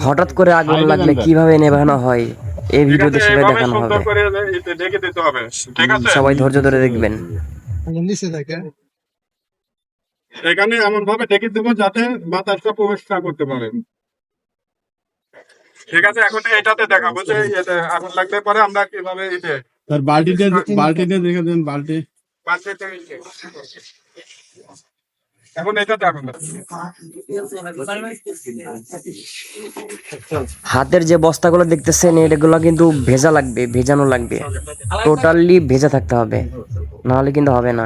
হঠাৎ করে আগুন লাগলে কিভাবে নেভানো হয় এই ভিডিওতে সেটাই দেখানো হবে। সবাই ধৈর্য ধরে দেখবেন। এখানে এমন ভাবে ঢেকে দেবো যাতে বাতাসটা প্রবেশ না করতে পারে। ঠিক আছে, এখন এটাতে দেখাবো যে আগুন লাগলে পরে আমরা কিভাবে বালতিতে দেখে দেন, বালতিতে এখন এটাতে আগুন হাতের যে বস্তাগুলো দেখতেছেন এগুলো কিন্তু ভেজা লাগবে, ভেজানো লাগবে, টোটালি ভেজা থাকতে হবে, নাহলে কিন্তু হবে না।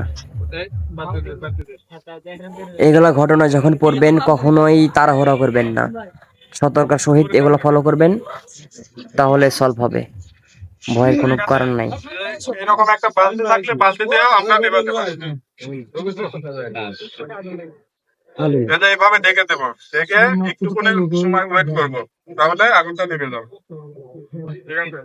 এগুলা ঘটনা যখন পড়বেন কখনোই তাড়াহুড়া করবেন না, সতর্কতার সহিত এগুলো ফলো করবেন, তাহলে সলভ হবে, ভয়ের কোনো কারণ নাই। এরকম একটা বালতি থাকলে বালতিতেও আমরা নেভাতে পারি। এটা এইভাবে ঢেকে দেবো, ঢেকে একটুখানি সময় ওয়েট করবো, তাহলে আগুনটা নেভে যাবে। ঠিক আছে,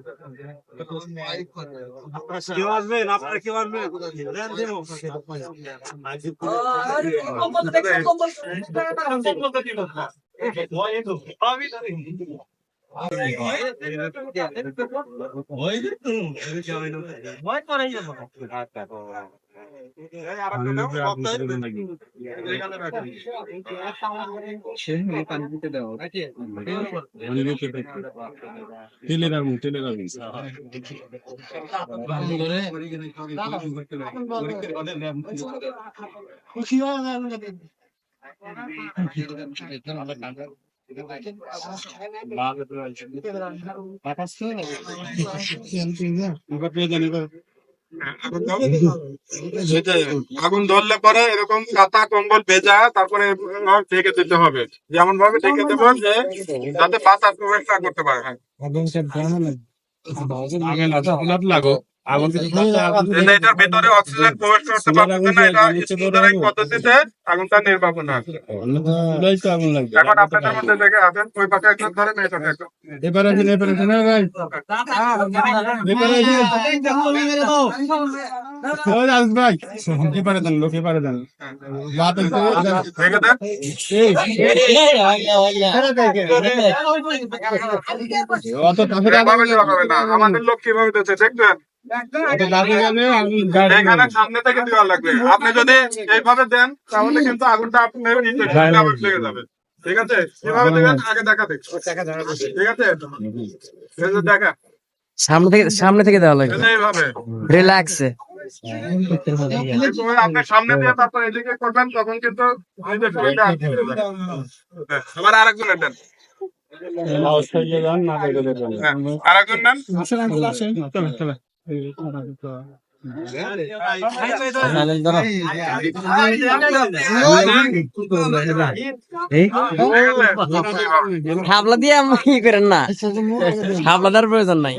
তেলের আগুন আগুন ধরলে পরে এরকম কাঁথা কম্বল ভেজা, তারপরে ঢেকে দিতে হবে, যেমন ভাবে ঢেকে দেবো যে যাতে বাতাস প্রবেশ না করতে পারে। এটার ভিতরে অক্সিজেন প্রবেশ করতে পারছে না, এটা স্মুদারিং পদ্ধতিতে আগুনটা নির্বাপন হয়। এখন আপনাদের মধ্যে দেখে আছেন ওই পাশে একজন ধরেন, এই পাশে একজন। এবারে দেন, লোক এবারে দেন। আমাদের লোক কিভাবে দিচ্ছে দেখবেন, এখানে সামনে থেকে দেওয়া লাগবে। আপনি যদি এইভাবে দেন তাহলে কিন্তু আগুনটা আপনার লেগে যাবে। ঠিক আছে, কিভাবে দেবেন আগে দেখা দেখ। ঠিক আছে, দেখা সামনে থেকে দেওয়া লাগবে, এইভাবে রিল্যাক্সে। আপনি সামনে দিয়ে তারপর এদিকে করবেন, তখন কিন্তু আবার আরেকজনের দেন, আরেকজন নেন। হাবলা দিয়ে কি করেন না, হাবলা দেওয়ার প্রয়োজন নাই।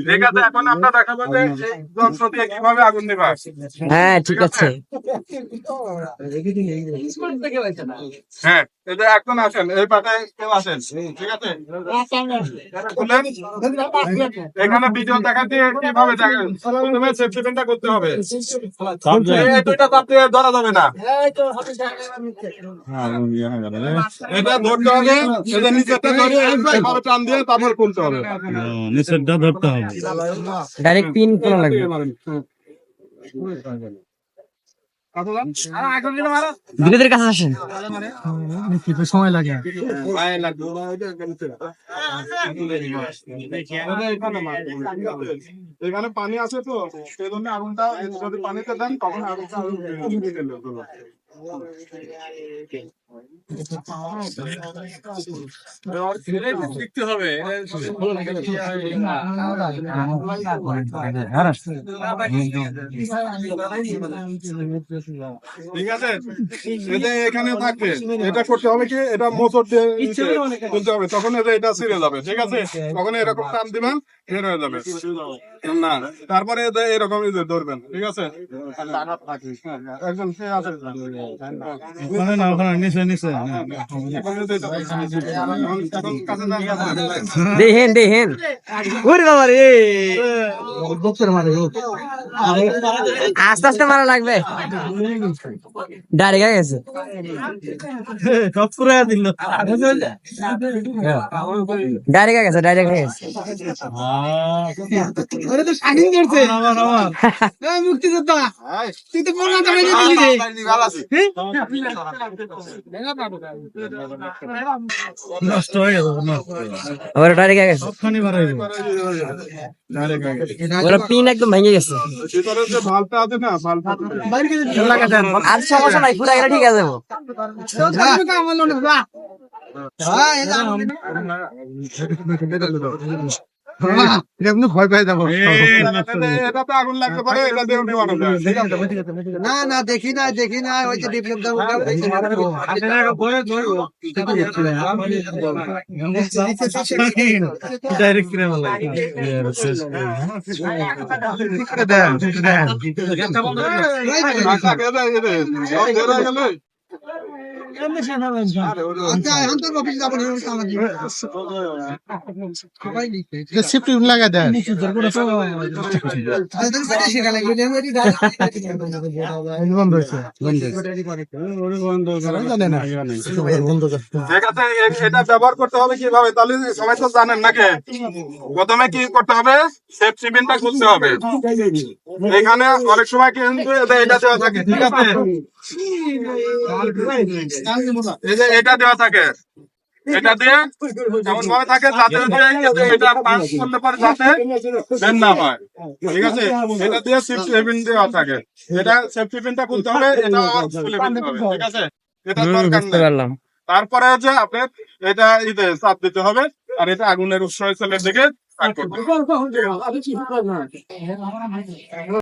ঠিক আছে, এখন আমরা দেখাবো যে যন্ত্র দিয়ে কিভাবে আগুন দেবা। হ্যাঁ ঠিক আছে। হ্যাঁ, এই যে এখন আসেন, এই পাটায় কেউ আসেন। ঠিক আছে, এখানে ভিডিও দেখা দিয়ে কিভাবে প্রথমে সেফটি পিনটা করতে হবে, এটা তাতে ধরা যাবে না, এটা ধরতে হবে, এটা নিচেটা ধরে এইভাবে টান দিয়ে তারপর খুলতে হবে, নিচেরটা ধরতে হবে, ডাইরেক্ট পিন করা লাগবে। বিনোদের কাছে আসেন, সময় লাগে। এখানে পানি আছে তো সেই জন্য আগুনটা যদি পানিতে দেন তখন আগুনটা শিখতে হবে। ঠিক আছে, এটা এখানে থাকবে, এটা করতে হবে কি, এটা মোচড় দিয়ে তুলতে হবে, তখন এটা ছিঁড়ে যাবে। ঠিক আছে, তখন এরকম টান দিবেন, বের হয়ে যাবে না, তারপরে এরকম ধরবেন। ঠিক আছে, একজন সে আছে নিচে নিচে দেখেন ওরে বাবা রে আস্তে আস্তে মারা লাগবে ডাইরেক্ট গেছে ডাইরেক্ট গেছে মুক্তিযোদ্ধা তুই তো বললাম আমি নষ্ট হয়ে গেল ওরা ডাইরেক্ট গেছে ওরা পিন একদম ভেঙে গেছে ভিতরে যে ভালটা আছে না, ভালটা আর সমস্যা নাই পুরা গেলে ঠিক আছে ভয় পাই যাবো এটাতে আগুন লাগতে পারে, এটা দিয়ে নিবানো যায়। ঠিক আছে? না না দেখি না ওই যে ডিপ্লোম ডাইরেক্ট কিনে লাগা দেয় বন্ধ হয়েছে জানে না ঠিক আছে, এটা ব্যবহার করতে হবে কিভাবে তাহলে সবাই তো জানেন নাকি? প্রথমে কি করতে হবে, সেফটি পিনটা খুলতে হবে। এখানে অনেক সময় কিন্তু এটা দেওয়া থাকে, ঠিক আছে? এই যে এটা দেওয়া থাকে, এটা দিয়ে এমন ভাবে থাকে যাতে এটা পাস করতে পারে যাতে বের না হয়। ঠিক আছে, এটা দিয়ে সেফটি পিন দেওয়া থাকে। এটা সেফটি পিনটা খুলতে হবে, এটা খুলে ফেলতে হবে। ঠিক আছে, এটা দরকার নেই। তারপরে হচ্ছে আপনার এটা চাপ দিতে হবে, আর এটা আগুনের উৎস ছেলের দিকে